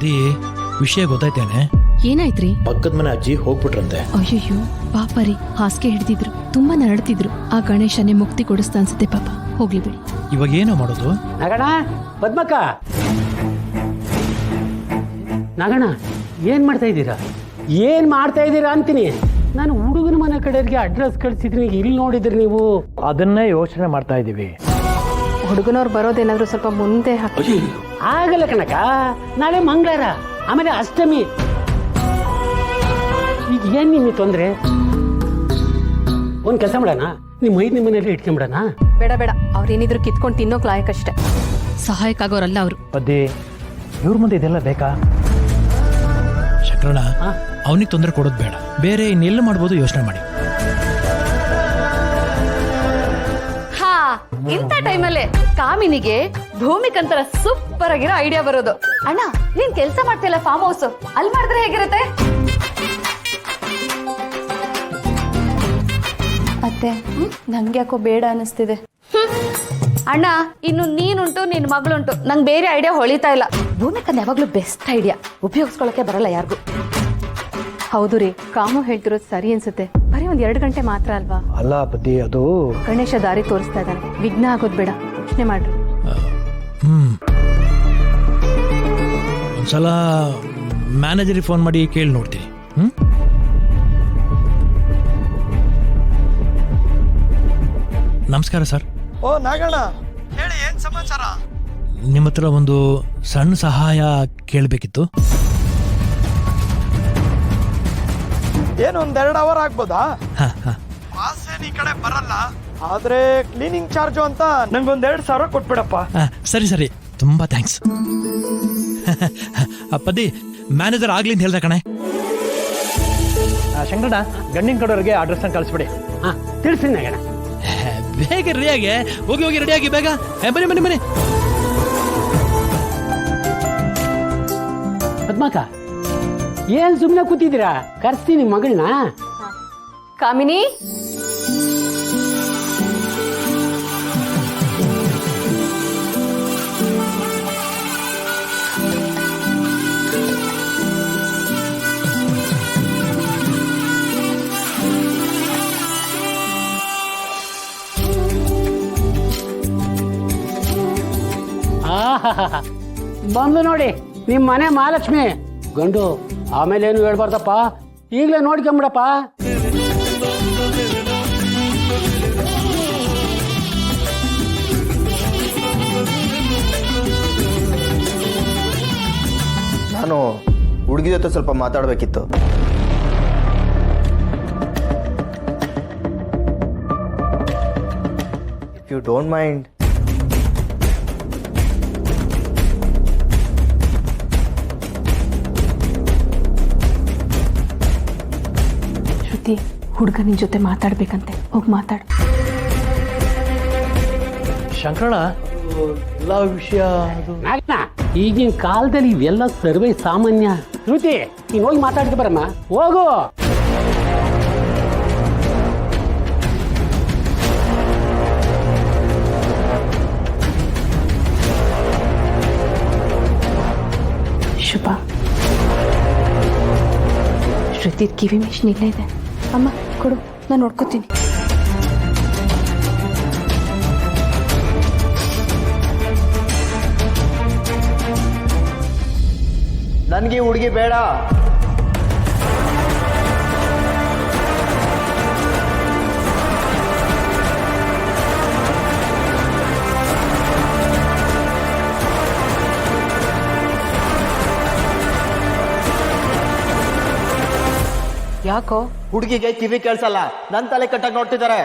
ಪದ್ದಿ ವಿಷಯ ಗೊತ್ತಾಯ್ತೇನೆ? ಏನಾಯ್ತ್ರಿ? ಪಕ್ಕದ ಮನೆ ಅಜ್ಜಿ ಹೋಗ್ಬಿಟ್ರಂತೆ. ಅಯ್ಯಯ್ಯೋ ಪಾಪರಿ, ಹಾಸಿಗೆ ಹಿಡಿದಿದ್ರು, ತುಂಬಾ ನರಳ್ತಿದ್ರು. ಆ ಗಣೇಶನೇ ಮುಕ್ತಿ ಕೊಡಿಸ್ತಾ ಅನ್ಸುತ್ತೆ ಪಾಪ. ಹೋಗ್ಲಿ ಬಿಡಿ. ಇವಾಗ ಏನೋ ಮಾಡೋದು? ನಾಗಣ್ಣ, ಪದ್ಮಕ್ಕ, ನಾಗಣ್ಣ ಏನ್ ಮಾಡ್ತಾ ಇದ್ದೀರಾ ಅಂತೀನಿ. ನಾನು ಹುಡುಗನ ಮನೆ ಕಡೆಗೆ ಅಡ್ರೆಸ್ ಕಳಿಸಿದ್ರಿ, ಇಲ್ಲಿ ನೋಡಿದ್ರಿ ನೀವು? ಅದನ್ನೇ ಯೋಚನೆ ಮಾಡ್ತಾ ಇದೀವಿ. ಹುಡುಗನವ್ರು ಬರೋದೇನಾದ್ರೂ ಸ್ವಲ್ಪ ಮುಂದೆ ಹಾಕಿ. ಆಗಲ್ಲ ಕಣಕ, ನಾಳೆ ಮಂಗಳವಾರ, ಆಮೇಲೆ ಅಷ್ಟಮಿ. ಈಗ ಏನ್ ನಿಮಗೆ ತೊಂದ್ರೆ? ಒಂದ್ ಕೆಲಸ ಮಾಡೋಣ, ನಿಮ್ಮ ಮನೇಲಿ ಇಟ್ಕೊಂಬಿಡೋಣ. ಬೇಡ ಬೇಡ, ಅವ್ರೇನಿದ್ರು ಕಿತ್ಕೊಂಡು ತಿನ್ನೋಕ್ ಲಾಯಕಷ್ಟೇ. ಸಹಾಯಕ್ಕಾಗೋರಲ್ಲ ಅವರು. ಪದ್ದಿ, ಇವ್ರ ಮುಂದೆ ಇದೆಲ್ಲ ಬೇಕಾ? ಶಂಕರಣ್ಣ, ಅವನಿಗೆ ತೊಂದರೆ ಕೊಡೋದು ಬೇಡ, ಬೇರೆ ಇನ್ನೆಲ್ಲ ಮಾಡ್ಬೋದು ಯೋಚನೆ ಮಾಡಿ. ಹಾ, ಇಂಥ ಟೈಮಲ್ಲೇ ಕಾಮಿನಿಗೆ ಭೂಮಿಕಂತರ ಸೂಪರ್ ಆಗಿರೋ ಐಡಿಯಾ ಬರೋದು. ಅಣ್ಣ, ನೀನ್ ಕೆಲ್ಸ ಮಾಡ್ತಿಲ್ಲ ಫಾರ್ಮ್ ಹೌಸ್, ಅಲ್ಲಿ ಮಾಡಿದ್ರೆ ಹೇಗಿರುತ್ತೆ? ಅತ್ತೆ, ನಂಗೆ ಯಾಕೋ ಬೇಡ ಅನಿಸ್ತಿದೆ. ಅಣ್ಣ, ಇನ್ನು ನೀನುಂಟು ನಿನ್ ಮಗಳುಂಟು, ನಂಗೆ ಬೇರೆ ಐಡಿಯಾ ಹೊಳಿತಾ ಇಲ್ಲ. ಭೂಮಿಕಂದ ಯಾವಾಗ್ಲೂ ಬೆಸ್ಟ್ ಐಡಿಯಾ, ಉಪಯೋಗಿಸ್ಕೊಳಕ್ಕೆ ಬರಲ್ಲ ಯಾರಿಗೂ. ಹೌದು ರೀ, ಕಾಮು ಹೇಳ್ತಿರೋದು ಸರಿ ಅನ್ಸುತ್ತೆ. ಬರೀ 1-2 ಗಂಟೆ ಮಾತ್ರ ಅಲ್ವಾ? ಅಲ್ಲ ಪದ್ದಿ, ಅದು ಗಣೇಶ ದಾರಿ ತೋರಿಸ್ತಾ ಇದ್ದಾನೆ, ವಿಘ್ನ ಆಗೋದ್ ಬೇಡ, ಯೋಚನೆ ಮಾಡ್ರಿ. ಒಂದ್ಸಲ ಮ್ಯಾನೇಜರಿಗೆ ಫೋನ್ ಮಾಡಿ ಕೇಳಿ ನೋಡ್ತೀನಿ. ನಮಸ್ಕಾರ ಸರ್. ಓ ನಾಗಣ್ಣ, ಹೇಳಿ, ಏನ್ ಸಮಾಚಾರ? ನಿಮ್ಮ ಹತ್ರ ಒಂದು ಸಣ್ಣ ಸಹಾಯ ಕೇಳಬೇಕಿತ್ತು. ಏನು 1-2 ಅವರ್ ಆಗ್ಬೋದಾ? ಹಾ ಹಾ. ಬಾಸ್ ಏನ್ ಈ ಕಡೆ ಬರಲ್ಲ, ಆದ್ರೆ ಕ್ಲೀನಿಂಗ್ ಚಾರ್ಜು ಅಂತ ನಂಗೊಂದ್ 2,000 ಕೊಟ್ಬಿಡಪ್ಪ. ಸರಿ ಸರಿ, ತುಂಬಾ ಥ್ಯಾಂಕ್ಸ್. ಪದ್ದಿ, ಮ್ಯಾನೇಜರ್ ಆಗ್ಲಿ ಅಂತ ಹೇಳ್ದ ಕಣೆ. ಶಂಕರಣ್ಣ, ಗಂಡಿನ ಕಡೆಯವ್ರಿಗೆ ಅಡ್ರೆಸ್ ಕಳಿಸ್ಬಿಡಿ. ಹಾ, ತಿಳಿಸ್ತೀನಿ ನಾಗಣ್ಣ. ಬೇಗ ರೆಡಿಯಾಗಿ ಹೋಗಿ ರೆಡಿಯಾಗಿ ಬೇಗ. ಬನ್ನಿ. ಪದ್ಮಕ್ಕ, ಏನ್ ಸುಮ್ನೆ ಕೂತಿದ್ದೀರಾ? ಕರ್ಸ್ತೀನಿ ಮಗಳನ್ನ. ಕಾಮಿನಿ, ಬಂದು ನೋಡಿ ನಿಮ್ ಮನೆ ಮಹಾಲಕ್ಷ್ಮಿ. ಗಂಡು ಆಮೇಲೆ ಏನು ಹೇಳ್ಬಾರ್ದಪ್ಪ, ಈಗಲೇ ನೋಡ್ಕೊಂಬಿಡಪ್ಪ. ನಾನು ಹುಡುಗಿ ಜೊತೆ ಸ್ವಲ್ಪ ಮಾತಾಡಬೇಕಿತ್ತು. If you don't mind. Shruti, ಹುಡುಗ ನಿನ್ ಜೊತೆ ಮಾತಾಡ್ಬೇಕಂತೆ, ಹೋಗಿ ಮಾತಾಡು. ಶಂಕರಣ್ಣ, ಎಲ್ಲ ವಿಷಯ ನಾಗಣ್ಣ, ಈಗಿನ ಕಾಲದಲ್ಲಿ ಇವೆಲ್ಲ ಸರ್ವೇ ಸಾಮಾನ್ಯ. ಶ್ರುತಿ, ನೀನ್ ಹೋಗಿ ಮಾತಾಡ್ಕೊ ಬರಮ್ಮ, ಹೋಗು. ಶುಭ, ಶ್ರುತಿ ಕಿವಿ ಮಿಷನ್ ಇಲ್ಲೇ ಇದೆ. ಅಮ್ಮ ಕೊಡು, ನಾನು ನೋಡ್ಕೋತೀನಿ. ನನಗೆ ಹುಡುಗಿ ಬೇಡ. ಯಾಕೋ? ಹುಡುಗಿಗೆ ಕಿವಿ ಕೇಳಿಸಲ್ಲ, ನನ್ನ ತಲೆ ಕಟ್ಟಾಗಿ ನೋಡ್ತಿದ್ದಾರೆ.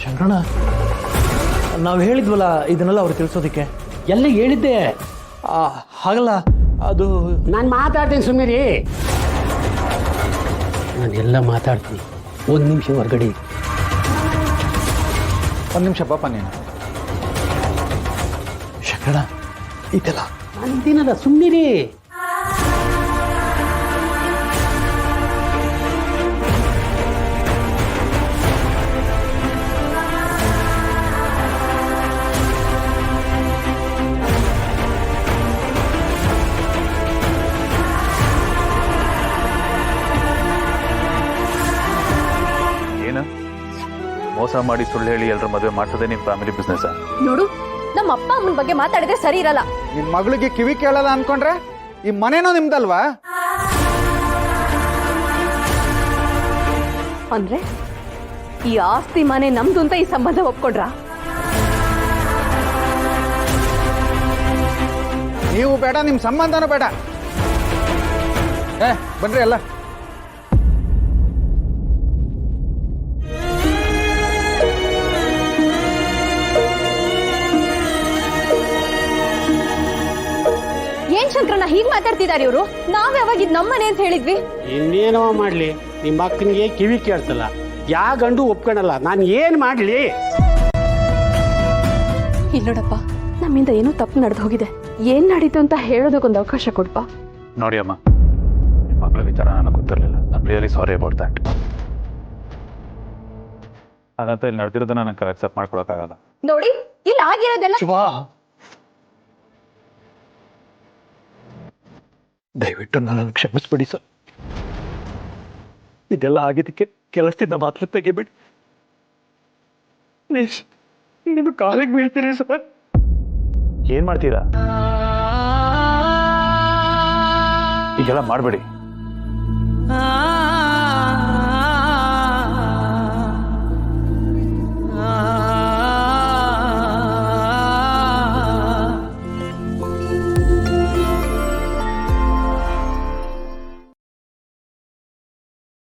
ಶಂಕರಣ್ಣ, ನಾವು ಹೇಳಿದ್ವಲ್ಲ ಇದನ್ನೆಲ್ಲ ಅವ್ರು ತಿಳಿಸೋದಕ್ಕೆ. ಎಲ್ಲ ಹೇಳಿದ್ದೆ. ಹಾಗಲ್ಲ, ಅದು ನಾನು ಮಾತಾಡ್ತೀನಿ, ಸುಮ್ಮನೆ. ನಾನು ಎಲ್ಲ ಮಾತಾಡ್ತೀನಿ, 1 ನಿಮಿಷ ಹೊರಗಡೆ. 1 ನಿಮಿಷ ಪಾಪ ನೀನು. ಶಂಕರಣ್ಣ, ಇದೆಲ್ಲ ಅಂದಿನಲ್ಲ, ಸುಮ್ಮನಿರಿ. ಮೋಸ ಮಾಡಿ ಸುಳ್ಳು ಹೇಳಿ ಎಲ್ಲರ ಮದುವೆ ಮಾಡ್ಸೋದೇ ನಿಮ್ಮ ಫ್ಯಾಮಿಲಿ ಬಿಸ್ನೆಸ್. ನೋಡು, ನಮ್ಮ ಅಪ್ಪ ಅಮ್ಮನ ಬಗ್ಗೆ ಮಾತಾಡಿದ್ರೆ ಸರಿ ಇರಲ್ಲ. ನಿಮ್ ಮಗಳಿಗೆ ಕಿವಿ ಕೇಳಲ್ಲ ಅನ್ಕೊಂಡ್ರೆ ಈ ಮನೇನೋ ನಿಮ್ದಲ್ವಾ? ಅಂದ್ರೆ ಈ ಆಸ್ತಿ ಮನೆ ನಮ್ದು ಅಂತ ಈ ಸಂಬಂಧ ಒಪ್ಕೊಂಡ್ರ? ನೀವು ಬೇಡ, ನಿಮ್ ಸಂಬಂಧನೂ ಬೇಡ. ಬನ್ರಿ ಎಲ್ಲ. ಏನ್ ಶಂಕರಣ್ಣ ಹೀಗ್ ಮಾತಾಡ್ತಿದಾರೆ ಇವರು? ನಾವ್ ಯಾವಾಗ ಇದ್ ನಮ್ಮನೆ ಅಂತ ಹೇಳಿದ್ವಿ? ಇನ್ನೇನೋ ಮಾಡ್ಲಿ, ನಿಮ್ಮ ಅಕ್ಕನಿಗೆ ಕಿವಿ ಕೇಳ್ತಲ್ಲ, ಯಾ ಗಂಡು ಒಪ್ಕೊಳಲ್ಲ, ನಾನು ಏನ್ ಮಾಡ್ಲಿ? ಇಲ್ಲೋಡಪ್ಪ, ನಮ್ಮಿಂದ ಏನೋ ತಪ್ಪು ನಡೆದು ಹೋಗಿದೆ. ಏನ್ ನಡೀತು ಅಂತ ಹೇಳೋದಕ್ಕೊಂದು ಅವಕಾಶ ಕೊಡ್ಪ. ನೋಡಿ ಅಮ್ಮ, ನಿಮ್ಮ ಮಗಳ ವಿಚಾರ ನನಗೆ ಗೊತ್ತಿರಲಿಲ್ಲ. I really sorry about that. ಹಾಗಂತ ಇಲ್ಲಿ ನಡೆದಿರೋದನ್ನ ನನಗೆ ಅಕ್ಸೆಪ್ಟ್ ಮಾಡ್ಕೊಳಕ್ಕಾಗಲ್ಲ. ನೋಡಿ, ಇಲ್ಲಿ ಆಗಿರೋದೆಲ್ಲ ಶುಭ, ದಯವಿಟ್ಟು ನನ್ನನ್ನು ಕ್ಷಮಿಸ್ಬಿಡಿ ಸರ್. ಇದೆಲ್ಲ ಆಗಿದ್ದಕ್ಕೆ ಕೆಲಸದಿಂದ ಮಾತ್ರ ತೆಗಿಬಿಡಿ ಪ್ಲೀಸ್. ನೀವು ಕಾಲಿಗೆ ಬೀಳ್ತೀರಿ ಸರ್. ಏನ್ ಮಾಡ್ತೀರಾ? ಈಗೆಲ್ಲ ಮಾಡಬೇಡಿ.